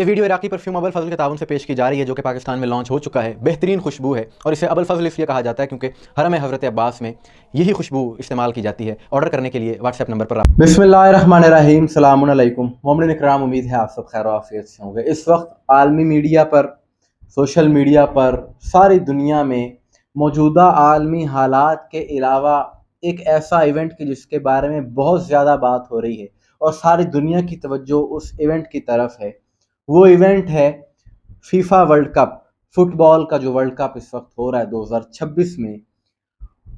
یہ ویڈیو عراقی پرفیوم ابو الفضل کے تعاون سے پیش کی جا رہی ہے جو کہ پاکستان میں لانچ ہو چکا ہے۔ بہترین خوشبو ہے اور اسے ابو الفضل اس لیے کہا جاتا ہے کیونکہ حرم حضرت عباس میں یہی خوشبو استعمال کی جاتی ہے۔ آرڈر کرنے کے لیے واٹس ایپ نمبر پر بسم اللہ الرحمن الرحیم، السلام علیکم مومنین اکرام، امید ہے آپ سب خیر و عافیت سے ہوں گے۔ اس وقت عالمی میڈیا پر، سوشل میڈیا پر، ساری دنیا میں موجودہ عالمی حالات کے علاوہ ایک ایسا ایونٹ کہ جس کے بارے میں بہت زیادہ بات ہو رہی ہے اور ساری دنیا کی توجہ اس ایونٹ کی طرف ہے، وہ ایونٹ ہے فیفا ورلڈ کپ۔ فٹ بال کا جو ورلڈ کپ اس وقت ہو رہا ہے 2026 میں،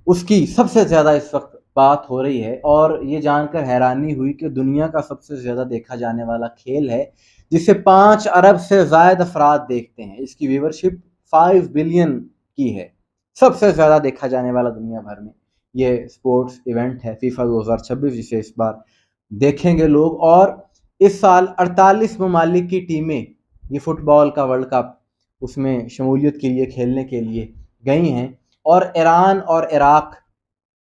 اس کی سب سے زیادہ اس وقت بات ہو رہی ہے اور یہ جان کر حیرانی ہوئی کہ دنیا کا سب سے زیادہ دیکھا جانے والا کھیل ہے جسے 5 ارب سے زائد افراد دیکھتے ہیں۔ اس کی ویورشپ 5 بلین کی ہے، سب سے زیادہ دیکھا جانے والا دنیا بھر میں یہ سپورٹس ایونٹ ہے فیفا 2026، جسے اس بار دیکھیں گے لوگ۔ اور اس سال 48 ممالک کی ٹیمیں یہ فٹ بال کا ورلڈ کپ اس میں شمولیت کے لیے کھیلنے کے لیے گئی ہیں، اور ایران اور عراق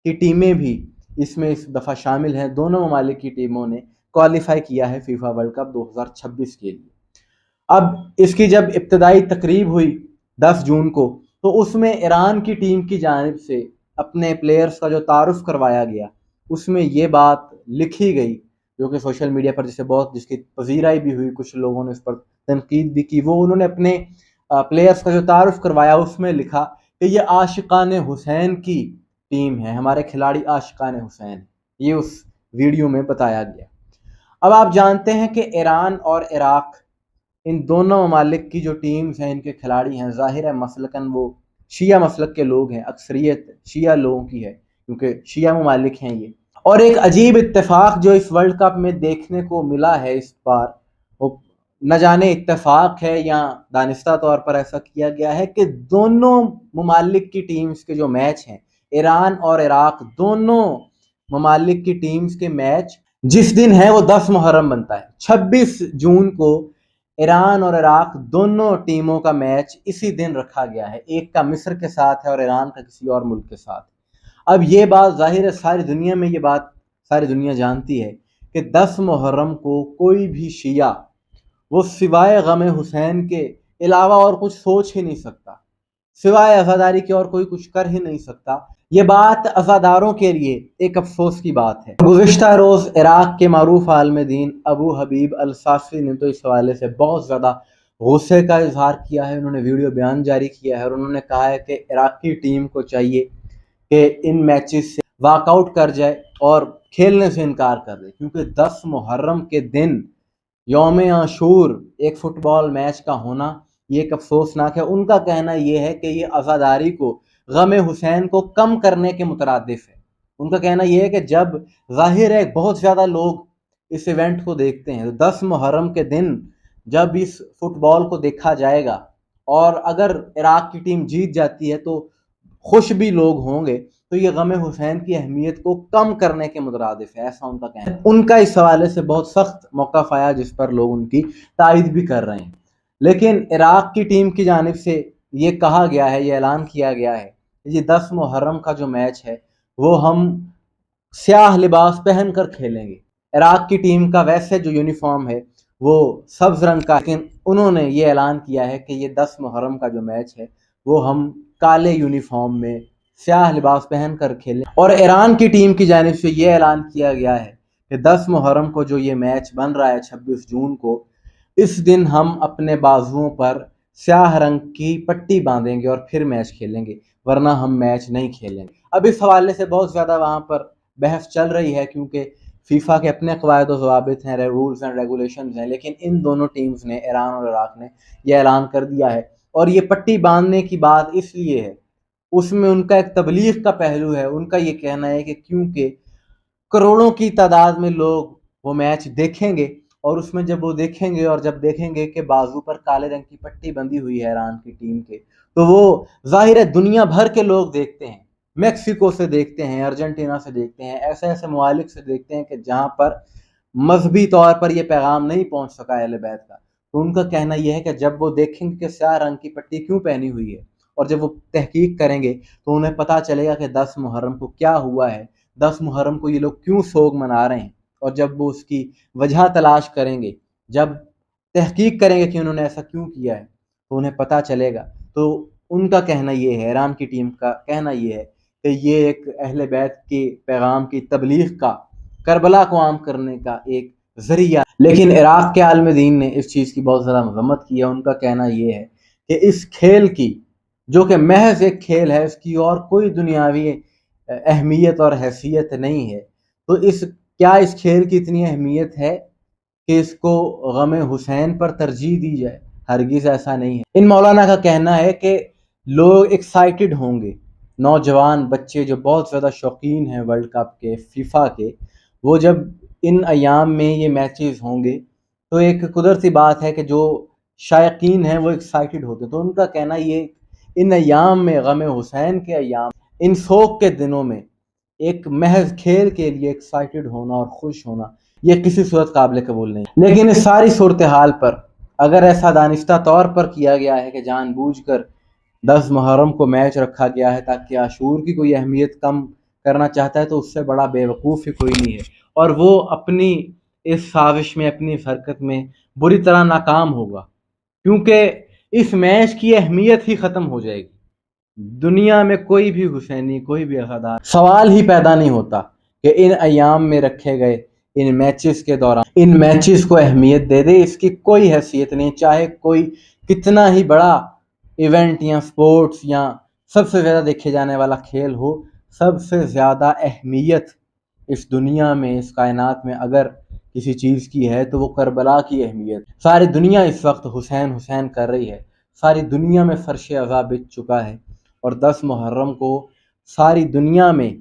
کی ٹیمیں بھی اس میں اس دفعہ شامل ہیں۔ دونوں ممالک کی ٹیموں نے کوالیفائی کیا ہے فیفا ورلڈ کپ 2026 کے لیے۔ اب اس کی جب ابتدائی تقریب ہوئی 10 جون کو، تو اس میں ایران کی ٹیم کی جانب سے اپنے پلیئرز کا جو تعارف کروایا گیا، اس میں یہ بات لکھی گئی جو کہ سوشل میڈیا پر جس کی پذیرائی بھی ہوئی، کچھ لوگوں نے اس پر تنقید بھی کی۔ وہ انہوں نے اپنے پلیئرز کا جو تعارف کروایا اس میں لکھا کہ یہ عاشقان حسین کی ٹیم ہے، ہمارے کھلاڑی عاشقان حسین، یہ اس ویڈیو میں بتایا گیا۔ اب آپ جانتے ہیں کہ ایران اور عراق، ان دونوں ممالک کی جو ٹیمز ہیں، ان کے کھلاڑی ہیں، ظاہر ہے مسلکاً وہ شیعہ مسلک کے لوگ ہیں، اکثریت شیعہ لوگوں کی ہے کیونکہ شیعہ ممالک ہیں یہ۔ اور ایک عجیب اتفاق جو اس ورلڈ کپ میں دیکھنے کو ملا ہے اس بار، وہ نہ جانے اتفاق ہے یا دانستہ طور پر ایسا کیا گیا ہے، کہ دونوں ممالک کی ٹیمز کے جو میچ ہیں، ایران اور عراق دونوں ممالک کی ٹیمز کے میچ جس دن ہے وہ 10 محرم بنتا ہے۔ 26 جون کو ایران اور عراق دونوں ٹیموں کا میچ اسی دن رکھا گیا ہے، ایک کا مصر کے ساتھ ہے اور ایران کا کسی اور ملک کے ساتھ۔ اب یہ بات ظاہر ہے ساری دنیا میں، یہ بات ساری دنیا جانتی ہے کہ 10 محرم کو کوئی بھی شیعہ وہ سوائے غم حسین کے علاوہ اور کچھ سوچ ہی نہیں سکتا، سوائے عزاداری کے اور کوئی کچھ کر ہی نہیں سکتا۔ یہ بات عزاداروں کے لیے ایک افسوس کی بات ہے۔ گزشتہ روز عراق کے معروف عالم دین ابو حبیب الصافی نے تو اس حوالے سے بہت زیادہ غصے کا اظہار کیا ہے۔ انہوں نے ویڈیو بیان جاری کیا ہے اور انہوں نے کہا ہے کہ عراقی ٹیم کو چاہیے کہ ان میچز سے واک آؤٹ کر جائے اور کھیلنے سے انکار کر دے، کیونکہ 10 محرم کے دن یوم عاشور ایک فٹ بال میچ کا ہونا یہ ایک افسوسناک ہے۔ ان کا کہنا یہ ہے کہ یہ عزاداری کو، غم حسین کو کم کرنے کے مترادف ہے۔ ان کا کہنا یہ ہے کہ جب ظاہر ہے بہت زیادہ لوگ اس ایونٹ کو دیکھتے ہیں، 10 محرم کے دن جب اس فٹ بال کو دیکھا جائے گا اور اگر عراق کی ٹیم جیت جاتی ہے تو خوش بھی لوگ ہوں گے، تو یہ غم حسین کی اہمیت کو کم کرنے کے مترادف ہے، ایسا ان کا کہنا ہے۔ ان کا اس حوالے سے بہت سخت موقف آیا جس پر لوگ ان کی تائید بھی کر رہے ہیں، لیکن عراق کی ٹیم کی جانب سے یہ کہا گیا ہے، یہ اعلان کیا گیا ہے، یہ 10 محرم کا جو میچ ہے وہ ہم سیاہ لباس پہن کر کھیلیں گے۔ عراق کی ٹیم کا ویسے جو یونیفارم ہے وہ سبز رنگ کا، لیکن انہوں نے یہ اعلان کیا ہے کہ یہ 10 محرم کا جو میچ ہے وہ ہم کالے یونیفارم میں سیاہ لباس پہن کر کھیلیں۔ اور ایران کی ٹیم کی جانب سے یہ اعلان کیا گیا ہے کہ 10 محرم کو جو یہ میچ بن رہا ہے 26 جون کو، اس دن ہم اپنے بازوؤں پر سیاہ رنگ کی پٹی باندھیں گے اور پھر میچ کھیلیں گے، ورنہ ہم میچ نہیں کھیلیں گے۔ اب اس حوالے سے بہت زیادہ وہاں پر بحث چل رہی ہے کیونکہ فیفا کے اپنے قواعد و ضوابط ہیں، رولز اینڈ ریگولیشنز ہیں، لیکن ان دونوں ٹیمز نے، ایران اور عراق نے، یہ اعلان کر دیا ہے۔ اور یہ پٹی باندھنے کی بات اس لیے ہے، اس میں ان کا ایک تبلیغ کا پہلو ہے۔ ان کا یہ کہنا ہے کہ کیونکہ کروڑوں کی تعداد میں لوگ وہ میچ دیکھیں گے، اور اس میں جب وہ دیکھیں گے اور جب دیکھیں گے کہ بازو پر کالے رنگ کی پٹی بندھی ہوئی ہے ایران کی ٹیم کے، تو وہ ظاہر ہے دنیا بھر کے لوگ دیکھتے ہیں، میکسیکو سے دیکھتے ہیں، ارجنٹینا سے دیکھتے ہیں، ایسے ایسے ممالک سے دیکھتے ہیں کہ جہاں پر مذہبی طور پر یہ پیغام نہیں پہنچ سکا اہل بیت کا۔ تو ان کا کہنا یہ ہے کہ جب وہ دیکھیں گے کہ سیاہ رنگ کی پٹی کیوں پہنی ہوئی ہے، اور جب وہ تحقیق کریں گے تو انہیں پتہ چلے گا کہ 10 محرم کو کیا ہوا ہے، 10 محرم کو یہ لوگ کیوں سوگ منا رہے ہیں، اور جب وہ اس کی وجہ تلاش کریں گے، جب تحقیق کریں گے کہ انہوں نے ایسا کیوں کیا ہے تو انہیں پتہ چلے گا۔ تو ان کا کہنا یہ ہے، ایران کی ٹیم کا کہنا یہ ہے کہ یہ ایک اہل بیت کے پیغام کی تبلیغ کا، کربلا کو عام کرنے کا ایک ذریعہ، لیکن عراق کے عالم دین نے اس چیز کی بہت زیادہ مذمت کی ہے۔ ان کا کہنا یہ ہے کہ اس کھیل کی، جو کہ محض ایک کھیل ہے، اس کی اور کوئی دنیاوی اہمیت اور حیثیت نہیں ہے، تو اس کھیل کی اتنی اہمیت ہے کہ اس کو غم حسین پر ترجیح دی جائے؟ ہرگز ایسا نہیں ہے۔ ان مولانا کا کہنا ہے کہ لوگ ایکسائٹڈ ہوں گے، نوجوان بچے جو بہت زیادہ شوقین ہیں ورلڈ کپ کے، فیفا کے، وہ جب ان ایام میں یہ میچز ہوں گے تو ایک قدرتی بات ہے کہ جو شائقین ہیں وہ ایکسائٹڈ ہوتے ہیں۔ تو ان کا کہنا یہ، ان ایام میں، غم حسین کے ایام، ان سوگ کے دنوں میں ایک محض کھیل کے لیے ایکسائٹڈ ہونا اور خوش ہونا یہ کسی صورت قابل قبول نہیں۔ لیکن اس ساری صورتحال پر اگر ایسا دانستہ طور پر کیا گیا ہے کہ جان بوجھ کر 10 محرم کو میچ رکھا گیا ہے تاکہ عاشور کی کوئی اہمیت کم کرنا چاہتا ہے، تو اس سے بڑا بے وقوف ہی کوئی نہیں ہے، اور وہ اپنی اس سازش میں، اپنی اس حرکت میں بری طرح ناکام ہوگا، کیونکہ اس میچ کی اہمیت ہی ختم ہو جائے گی۔ دنیا میں کوئی بھی حسینی، کوئی بھی عزادار سوال ہی پیدا نہیں ہوتا کہ ان ایام میں رکھے گئے ان میچز کے دوران ان میچز کو اہمیت دے دے۔ اس کی کوئی حیثیت نہیں، چاہے کوئی کتنا ہی بڑا ایونٹ یا سپورٹس یا سب سے زیادہ دیکھے جانے والا کھیل ہو، سب سے زیادہ اہمیت اس دنیا میں، اس کائنات میں اگر کسی چیز کی ہے تو وہ کربلا کی اہمیت۔ ساری دنیا اس وقت حسین حسین کر رہی ہے، ساری دنیا میں فرش عذاب بچ چکا ہے، اور 10 محرم کو ساری دنیا میں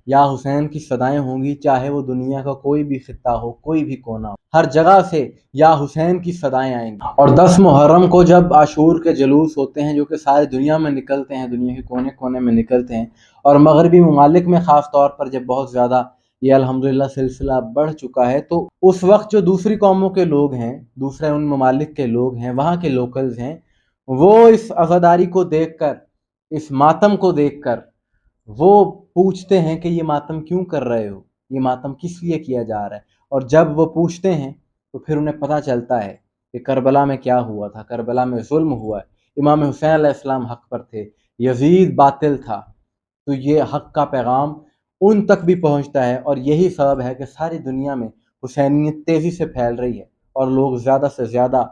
یا حسین کی صدائیں ہوں گی، چاہے وہ دنیا کا کوئی بھی خطہ ہو، کوئی بھی کونا ہو، ہر جگہ سے یا حسین کی صدائیں آئیں گی۔ اور 10 محرم کو جب عاشور کے جلوس ہوتے ہیں جو کہ ساری دنیا میں نکلتے ہیں، دنیا کے کونے کونے میں نکلتے ہیں، اور مغربی ممالک میں خاص طور پر جب بہت زیادہ یہ الحمدللہ سلسلہ بڑھ چکا ہے، تو اس وقت جو دوسری قوموں کے لوگ ہیں، دوسرے ان ممالک کے لوگ ہیں، وہاں کے لوکلز ہیں، وہ اس عزاداری کو دیکھ کر، اس ماتم کو دیکھ کر وہ پوچھتے ہیں کہ یہ ماتم کیوں کر رہے ہو، یہ ماتم کس لیے کیا جا رہا ہے؟ اور جب وہ پوچھتے ہیں تو پھر انہیں پتہ چلتا ہے کہ کربلا میں کیا ہوا تھا، کربلا میں ظلم ہوا ہے، امام حسین علیہ السلام حق پر تھے، یزید باطل تھا۔ تو یہ حق کا پیغام ان تک بھی پہنچتا ہے، اور یہی سبب ہے کہ ساری دنیا میں حسینیت تیزی سے پھیل رہی ہے، اور لوگ زیادہ سے زیادہ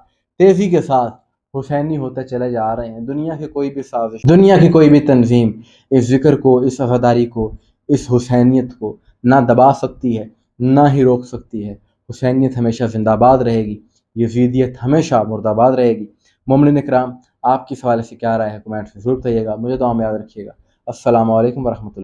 تیزی کے ساتھ حسینی ہوتے چلے جا رہے ہیں۔ دنیا کی کوئی بھی سازش، دنیا کی کوئی بھی تنظیم اس ذکر کو، اس عزاداری کو، اس حسینیت کو نہ دبا سکتی ہے، نہ ہی روک سکتی ہے۔ حسینیت ہمیشہ زندہ باد رہے گی، یزیدیت ہمیشہ مرد آباد رہے گی۔ مومنین اکرام، آپ کی اس حوالے سے کیا رائے ہے؟ کمنٹ میں ضرور بتائیے گا۔ مجھے دعا میں یاد رکھیے گا۔ السلام علیکم ورحمۃ اللہ۔